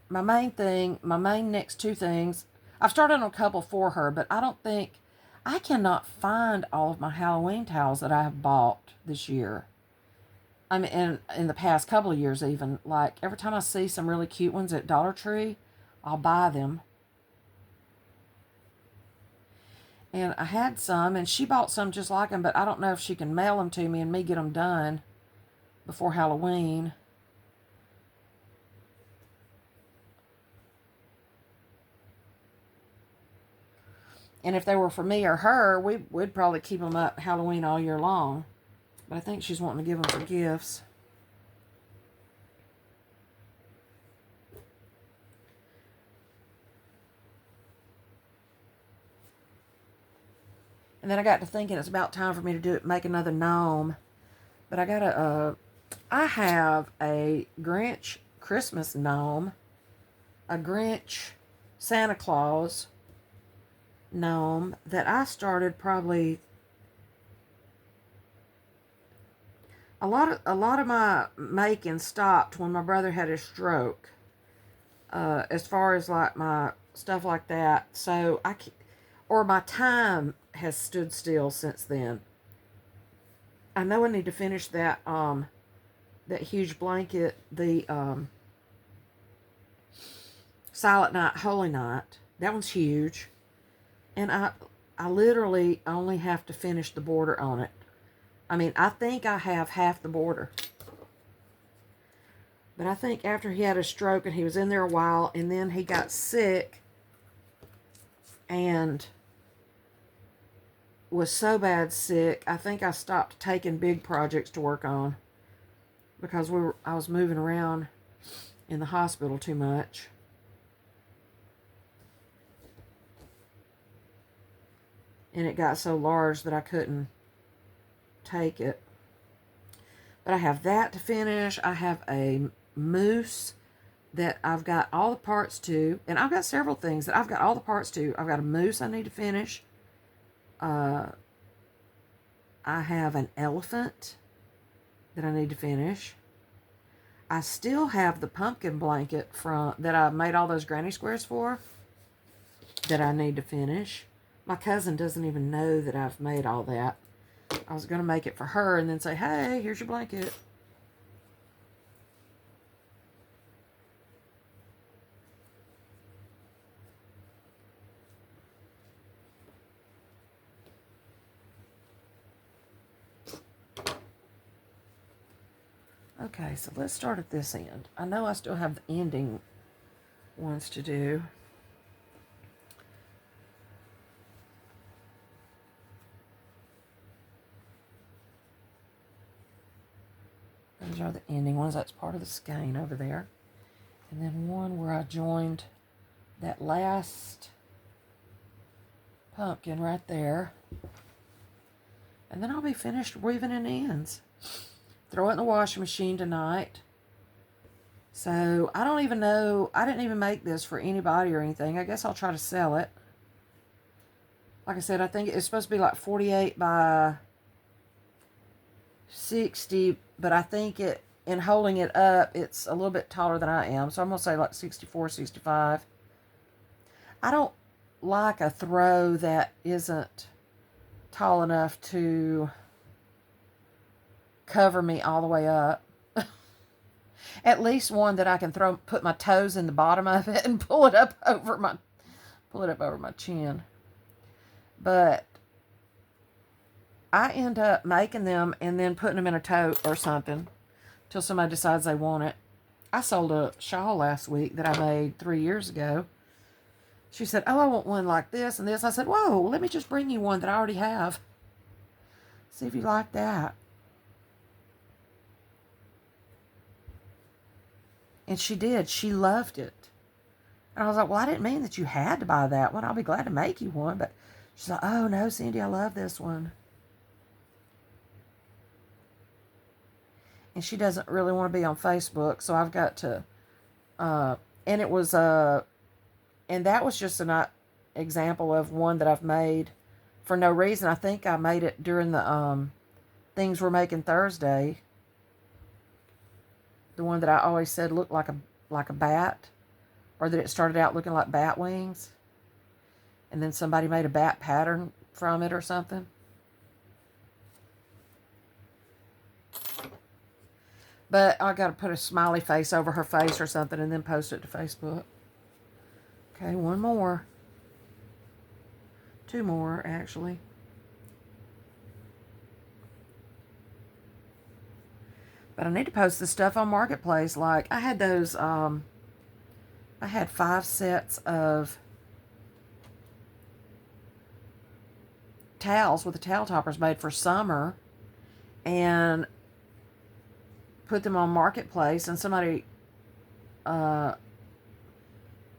my main next two things, I've started on a couple for her, but I cannot find all of my Halloween towels that I have bought this year. I mean, in the past couple of years even. Like, every time I see some really cute ones at Dollar Tree, I'll buy them. And I had some, and she bought some just like them, but I don't know if she can mail them to me and me get them done before Halloween. And if they were for me or her, we'd probably keep them up Halloween all year long. But I think she's wanting to give them for gifts. And then I got to thinking it's about time for me to make another gnome. But I have a Grinch Christmas gnome, a Grinch Santa Claus gnome that I started probably a lot of my making stopped when my brother had his stroke, as far as like my stuff like that. So my time has stood still since then. I know I need to finish that that huge blanket, the Silent Night Holy Night. That one's huge. And I literally only have to finish the border on it. I mean, I think I have half the border. But I think after he had a stroke and he was in there a while, and then he got sick and was so bad sick, I think I stopped taking big projects to work on because I was moving around in the hospital too much. And it got so large that I couldn't take it. But I have that to finish. I have a moose that I've got all the parts to. And I've got several things that I've got all the parts to. I've got a moose I need to finish. I have an elephant that I need to finish. I still have the pumpkin blanket that I made all those granny squares for. that I need to finish. My cousin doesn't even know that I've made all that. I was going to make it for her and then say, hey, here's your blanket. Okay, so let's start at this end. I know I still have the ending ones to do. Those are the ending ones. That's part of the skein over there. And then one where I joined that last pumpkin right there. And then I'll be finished weaving in ends. Throw it in the washing machine tonight. So I don't even know. I didn't even make this for anybody or anything. I guess I'll try to sell it. Like I said, I think it's supposed to be like 48 by 60, but I think it, in holding it up, it's a little bit taller than I am. So I'm going to say like 64, 65. I don't like a throw that isn't tall enough to cover me all the way up. At least one that I can put my toes in the bottom of it and pull it up over my chin. But I end up making them and then putting them in a tote or something till somebody decides they want it. I sold a shawl last week that I made 3 years ago. She said, oh, I want one like this and this. I said, whoa, let me just bring you one that I already have. See if you like that. And she did. She loved it. And I was like, well, I didn't mean that you had to buy that one. I'll be glad to make you one. But she's like, oh, no, Cindy, I love this one. And she doesn't really want to be on Facebook, so I've got to, and it was, and that was just an example of one that I've made for no reason. I think I made it during the, Things We're Making Thursday. The one that I always said looked like a bat, or that it started out looking like bat wings, and then somebody made a bat pattern from it or something. But I got to put a smiley face over her face or something and then post it to Facebook. Okay, one more. 2 more, actually. But I need to post the stuff on Marketplace. Like, I had those, I had 5 sets of towels with the towel toppers made for summer. And put them on Marketplace. And somebody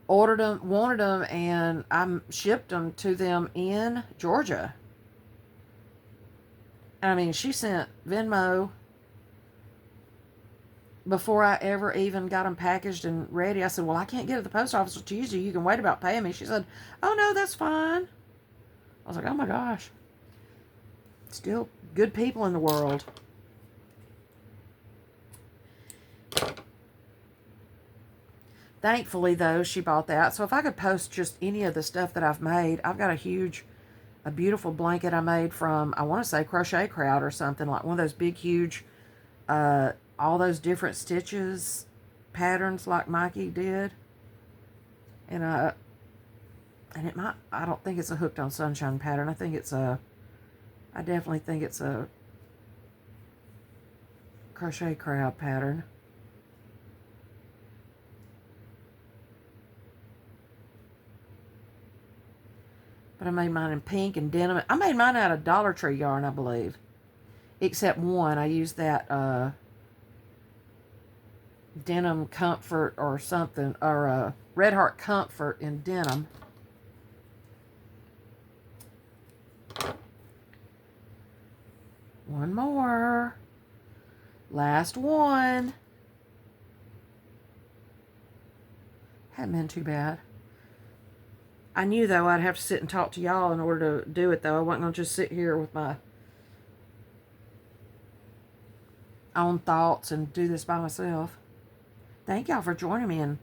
ordered them, wanted them, and I shipped them to them in Georgia. I mean, she sent Venmo before I ever even got them packaged and ready. I said, well, I can't get to the post office till Tuesday. You can wait about paying me. She said, oh, no, that's fine. I was like, oh, my gosh. Still good people in the world. Thankfully, though, she bought that. So if I could post just any of the stuff that I've made, I've got a beautiful blanket I made from, I want to say, Crochet Crowd or something, like one of those big, huge, all those different stitches, patterns like Mikey did. And it might, I don't think it's a Hooked on Sunshine pattern. I definitely think it's a Crochet Crowd pattern. But I made mine in pink and denim. I made mine out of Dollar Tree yarn, I believe. Except one. I used that denim comfort or something. Or Red Heart Comfort in denim. One more. Last one. Hadn't been too bad. I knew, though, I'd have to sit and talk to y'all in order to do it, though. I wasn't going to just sit here with my own thoughts and do this by myself. Thank y'all for joining me and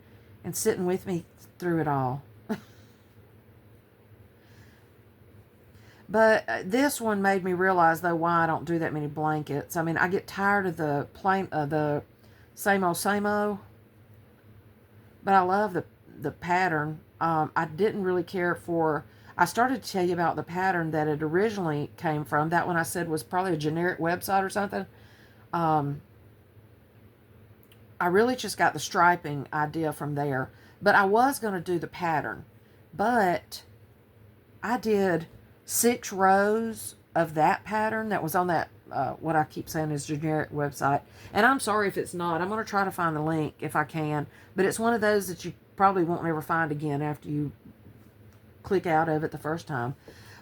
sitting with me through it all. But this one made me realize, though, why I don't do that many blankets. I mean, I get tired of the same old, but I love the pattern. I didn't really care for. I started to tell you about the pattern that it originally came from. That one I said was probably a generic website or something. I really just got the striping idea from there. But I was going to do the pattern. But I did 6 rows of that pattern that was on that, what I keep saying is generic website. And I'm sorry if it's not. I'm going to try to find the link if I can. But it's one of those that you probably won't ever find again after you click out of it the first time.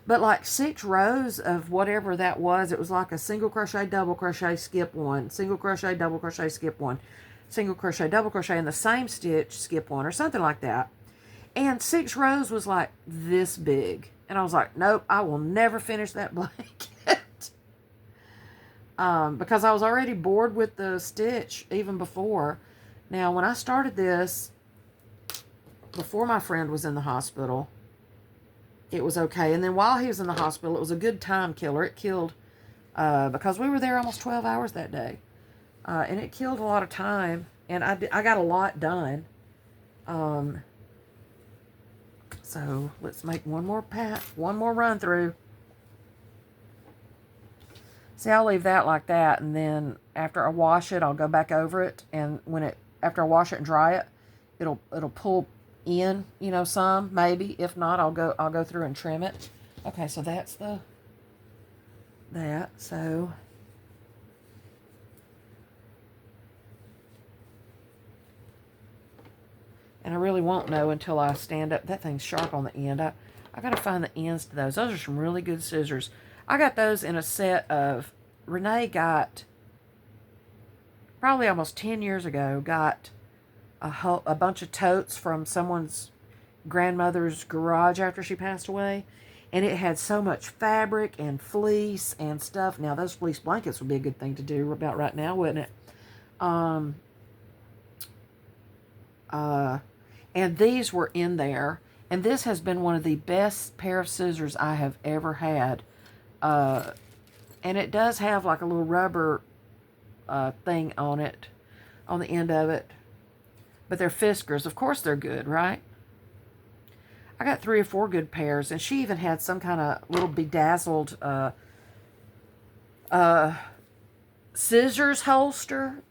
But like 6 rows of whatever that was, it was like a single crochet, double crochet, skip one, single crochet, double crochet, skip one, single crochet, double crochet in the same stitch, skip one, or something like that. And 6 rows was like this big. And I was like, nope, I will never finish that blanket. Because I was already bored with the stitch even before. Now, when I started this, before my friend was in the hospital, it was okay. And then while he was in the hospital, it was a good time killer. It killed, because we were there almost 12 hours that day. And it killed a lot of time. And I got a lot done. So let's make one more run through. See, I'll leave that like that, and then after I wash it, I'll go back over it, and after I wash it and dry it, it'll pull in, some maybe. If not, I'll go through and trim it. Okay, so that's that. So and I really won't know until I stand up. That thing's sharp on the end. I got to find the ends to those. Those are some really good scissors. I got those in a set of, Renee got, probably almost 10 years ago, got a bunch of totes from someone's grandmother's garage after she passed away. And it had so much fabric and fleece and stuff. Now, those fleece blankets would be a good thing to do about right now, wouldn't it? And these were in there. And this has been one of the best pair of scissors I have ever had. And it does have like a little rubber thing on it, on the end of it. But they're Fiskars. Of course they're good, right? I got 3 or 4 good pairs. And she even had some kind of little bedazzled scissors holster.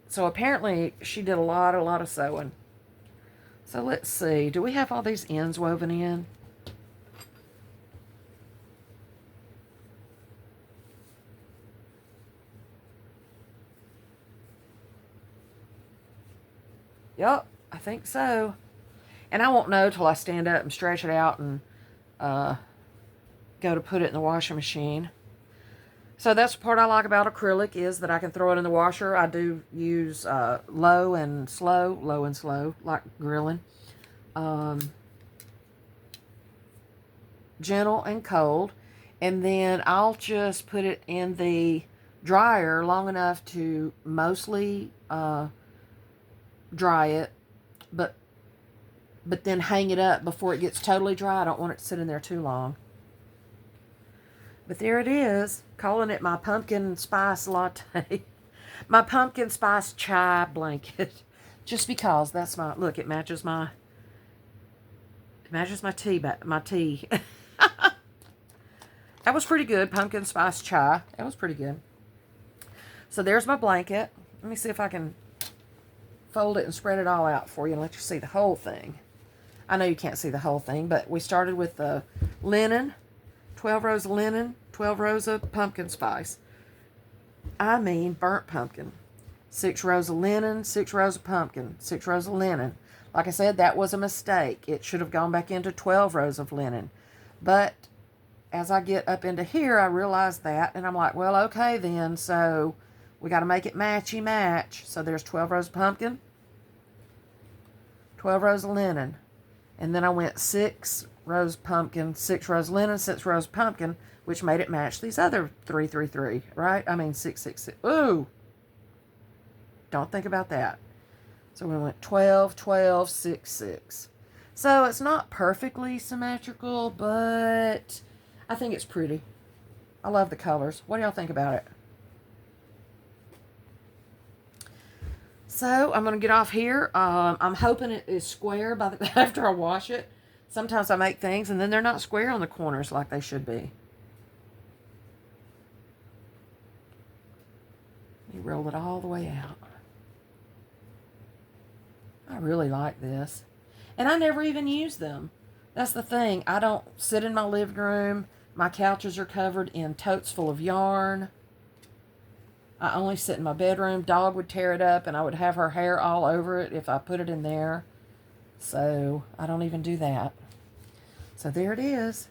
So apparently she did a lot of sewing. So let's see. Do we have all these ends woven in? Yep, I think so. And I won't know till I stand up and stretch it out and go to put it in the washing machine. So that's the part I like about acrylic, is that I can throw it in the washer. I do use low and slow, like grilling. Gentle and cold. And then I'll just put it in the dryer long enough to mostly dry it, but then hang it up before it gets totally dry. I don't want it to sit in there too long. But there it is, calling it my pumpkin spice latte. My pumpkin spice chai blanket. Just because that's look, it matches my tea. That was pretty good, pumpkin spice chai. That was pretty good. So there's my blanket. Let me see if I can fold it and spread it all out for you and let you see the whole thing. I know you can't see the whole thing, but we started with the linen, 12 rows of linen, 12 rows of pumpkin spice. I mean burnt pumpkin. 6 rows of linen, 6 rows of pumpkin, 6 rows of linen. Like I said, that was a mistake. It should have gone back into 12 rows of linen. But as I get up into here, I realized that, and I'm like, well, okay then, so we got to make it matchy-match. So there's 12 rows of pumpkin, 12 rows of linen. And then I went 6 rows pumpkin, 6 rows linen, 6 rows pumpkin, which made it match these other 3, 3, 3, right? I mean 6, 6, 6. Ooh! Don't think about that. So we went 12, 12, 6, 6. So it's not perfectly symmetrical, but I think it's pretty. I love the colors. What do y'all think about it? So I'm going to get off here. I'm hoping it is square by the after I wash it. Sometimes I make things and then they're not square on the corners like they should be. You roll it all the way out. I really like this. And I never even use them. That's the thing. I don't sit in my living room. My couches are covered in totes full of yarn. I only sit in my bedroom. Dog would tear it up and I would have her hair all over it if I put it in there. So I don't even do that. So there it is.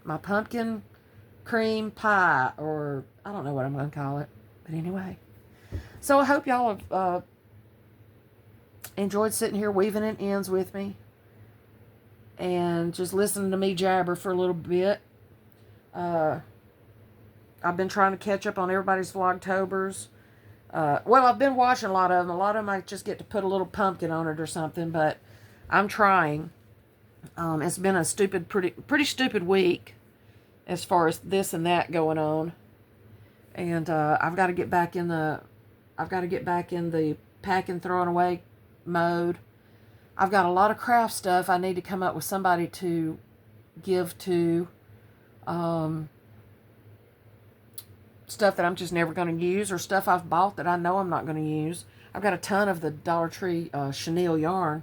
My pumpkin cream pie, or I don't know what I'm going to call it. But anyway. So I hope y'all have enjoyed sitting here weaving in ends with me. And just listening to me jabber for a little bit. I've been trying to catch up on everybody's Vlogtobers. Well, I've been watching a lot of them. A lot of them I just get to put a little pumpkin on it or something, but I'm trying. It's been a pretty stupid week as far as this and that going on. And I've got to get back in the packing, throwing away mode. I've got a lot of craft stuff I need to come up with somebody to give to. Stuff that I'm just never going to use, or stuff I've bought that I know I'm not going to use. I've got a ton of the Dollar Tree chenille yarn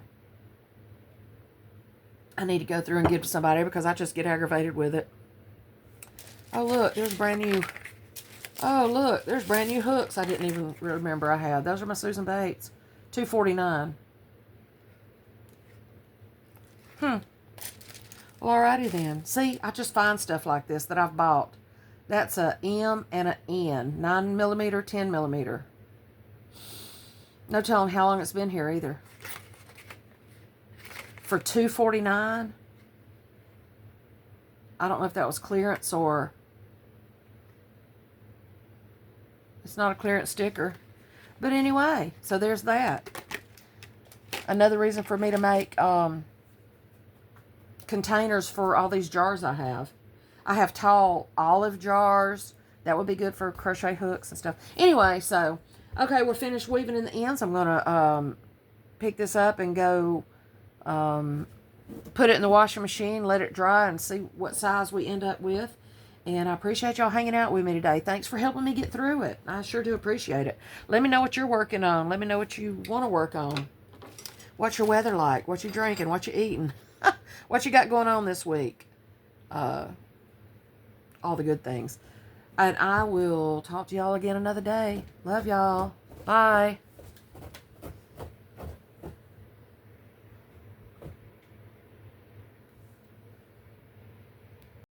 I need to go through and give to somebody because I just get aggravated with it. Oh, look, there's brand new. Oh, look, there's brand new hooks I didn't even remember I had. Those are my Susan Bates. $2.49. Well, alrighty then. See, I just find stuff like this that I've bought. That's a M and an N. 9mm, 10mm. No telling how long it's been here either. For $2.49. I don't know if that was clearance or... It's not a clearance sticker. But anyway, so there's that. Another reason for me to make containers for all these jars I have. I have tall olive jars. That would be good for crochet hooks and stuff. Anyway, so, okay, we're finished weaving in the ends. I'm going to pick this up and go put it in the washing machine, let it dry, and see what size we end up with. And I appreciate y'all hanging out with me today. Thanks for helping me get through it. I sure do appreciate it. Let me know what you're working on. Let me know what you want to work on. What's your weather like? What you drinking? What you eating? What you got going on this week? All the good things. And I will talk to y'all again another day. Love y'all. Bye.